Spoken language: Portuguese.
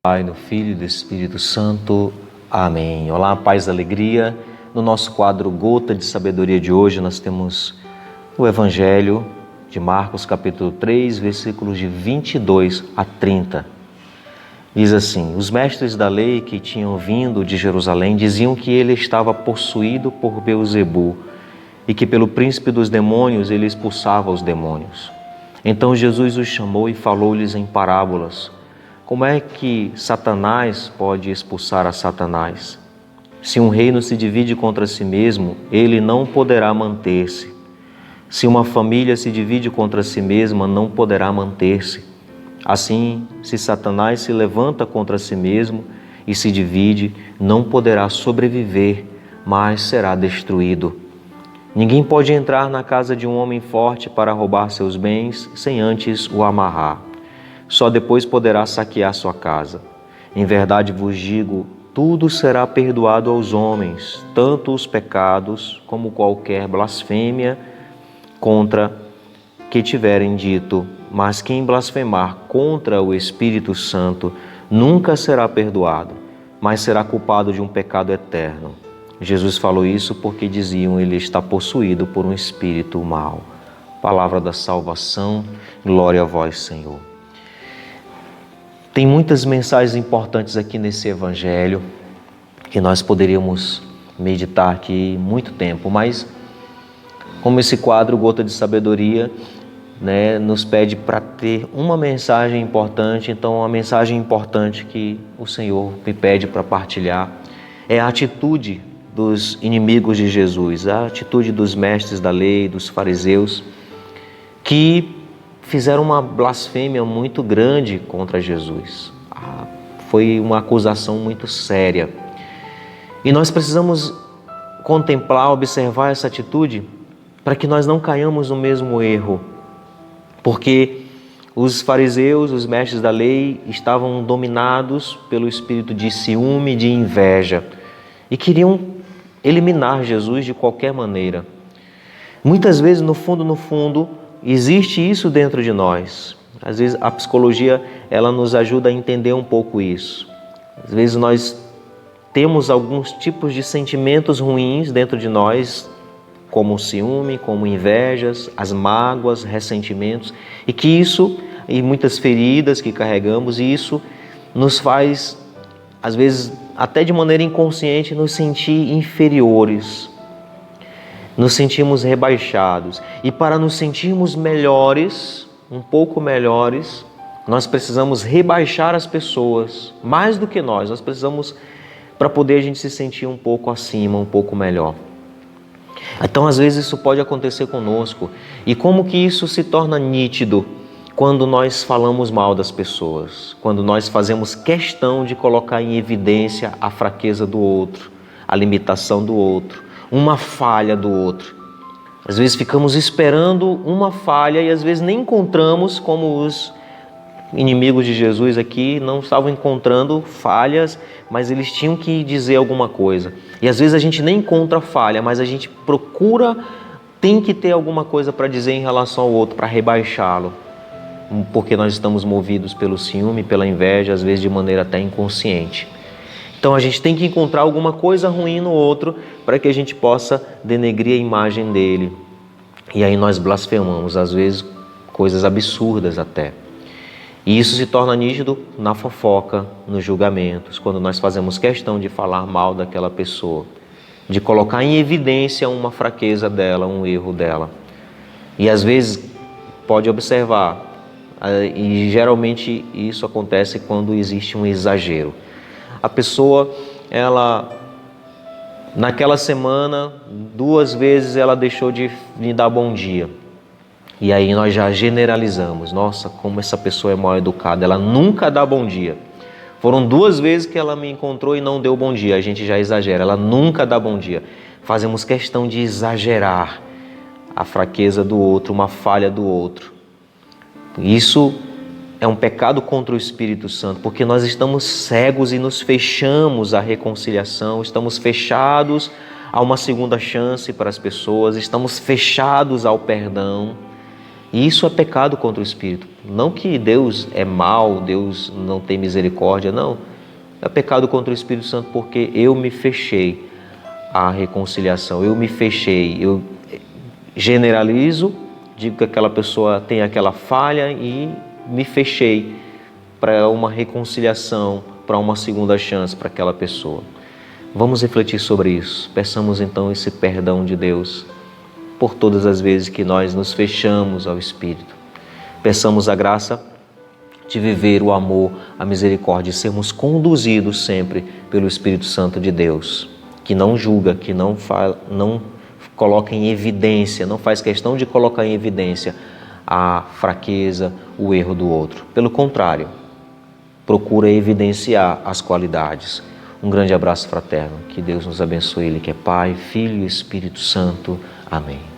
Pai, do Filho e do Espírito Santo. Amém. Olá, paz e alegria. No nosso quadro Gota de Sabedoria de hoje, nós temos o Evangelho de Marcos, capítulo 3, versículos de 22 a 30. Diz assim: os mestres da lei que tinham vindo de Jerusalém diziam que ele estava possuído por Beelzebu e que pelo príncipe dos demônios ele expulsava os demônios. Então Jesus os chamou e falou-lhes em parábolas. Como é que Satanás pode expulsar a Satanás? Se um reino se divide contra si mesmo, ele não poderá manter-se. Se uma família se divide contra si mesma, não poderá manter-se. Assim, se Satanás se levanta contra si mesmo e se divide, não poderá sobreviver, mas será destruído. Ninguém pode entrar na casa de um homem forte para roubar seus bens sem antes o amarrar. Só depois poderá saquear sua casa. Em verdade vos digo, tudo será perdoado aos homens, tanto os pecados como qualquer blasfêmia contra que tiverem dito. Mas quem blasfemar contra o Espírito Santo nunca será perdoado, mas será culpado de um pecado eterno. Jesus falou isso porque diziam ele está possuído por um espírito mau. Palavra da salvação, glória a vós, Senhor. Tem muitas mensagens importantes aqui nesse Evangelho que nós poderíamos meditar aqui muito tempo, mas como esse quadro Gota de Sabedoria, nos pede para ter uma mensagem importante, então a mensagem importante que o Senhor me pede para partilhar é a atitude dos inimigos de Jesus, a atitude dos mestres da lei, dos fariseus, que fizeram uma blasfêmia muito grande contra Jesus. Foi uma acusação muito séria. E nós precisamos contemplar, observar essa atitude para que nós não caiamos no mesmo erro. Porque os fariseus, os mestres da lei, estavam dominados pelo espírito de ciúme, de inveja e queriam eliminar Jesus de qualquer maneira. Muitas vezes, no fundo, existe isso dentro de nós. Às vezes a psicologia ela nos ajuda a entender um pouco isso. Às vezes nós temos alguns tipos de sentimentos ruins dentro de nós, como o ciúme, como invejas, as mágoas, ressentimentos, e muitas feridas que carregamos, e isso nos faz, às vezes, até de maneira inconsciente, nos sentir inferiores. Nos sentimos rebaixados. E para nos sentirmos melhores, um pouco melhores, nós precisamos rebaixar as pessoas, mais do que nós precisamos, para poder a gente se sentir um pouco acima, um pouco melhor. Então, às vezes, isso pode acontecer conosco. E como que isso se torna nítido quando nós falamos mal das pessoas? Quando nós fazemos questão de colocar em evidência a fraqueza do outro, a limitação do outro, uma falha do outro. Às vezes ficamos esperando uma falha e às vezes nem encontramos, como os inimigos de Jesus aqui não estavam encontrando falhas, mas eles tinham que dizer alguma coisa. E às vezes a gente nem encontra falha, mas a gente procura, tem que ter alguma coisa para dizer em relação ao outro, para rebaixá-lo. Porque nós estamos movidos pelo ciúme, pela inveja, às vezes de maneira até inconsciente. Então a gente tem que encontrar alguma coisa ruim no outro para que a gente possa denegrir a imagem dele. E aí nós blasfemamos, às vezes coisas absurdas até. E isso se torna nítido na fofoca, nos julgamentos, quando nós fazemos questão de falar mal daquela pessoa, de colocar em evidência uma fraqueza dela, um erro dela. E às vezes, pode observar, e geralmente isso acontece quando existe um exagero. A pessoa, naquela semana, 2 vezes ela deixou de me dar bom dia. E aí nós já generalizamos. Nossa, como essa pessoa é mal educada, ela nunca dá bom dia. Foram 2 vezes que ela me encontrou e não deu bom dia. A gente já exagera, ela nunca dá bom dia. Fazemos questão de exagerar a fraqueza do outro, uma falha do outro. Isso é um pecado contra o Espírito Santo, porque nós estamos cegos e nos fechamos à reconciliação, estamos fechados a uma segunda chance para as pessoas, estamos fechados ao perdão. E isso é pecado contra o Espírito. Não que Deus é mau, Deus não tem misericórdia, não. É pecado contra o Espírito Santo porque eu me fechei à reconciliação, eu me fechei, eu generalizo, digo que aquela pessoa tem aquela falha e me fechei para uma reconciliação, para uma segunda chance para aquela pessoa. Vamos refletir sobre isso. Peçamos então esse perdão de Deus por todas as vezes que nós nos fechamos ao Espírito. Peçamos a graça de viver o amor, a misericórdia e sermos conduzidos sempre pelo Espírito Santo de Deus, que não julga, que não coloca em evidência, não faz questão de colocar em evidência a fraqueza, o erro do outro. Pelo contrário, procura evidenciar as qualidades. Um grande abraço fraterno. Que Deus nos abençoe. Ele que é Pai, Filho e Espírito Santo. Amém.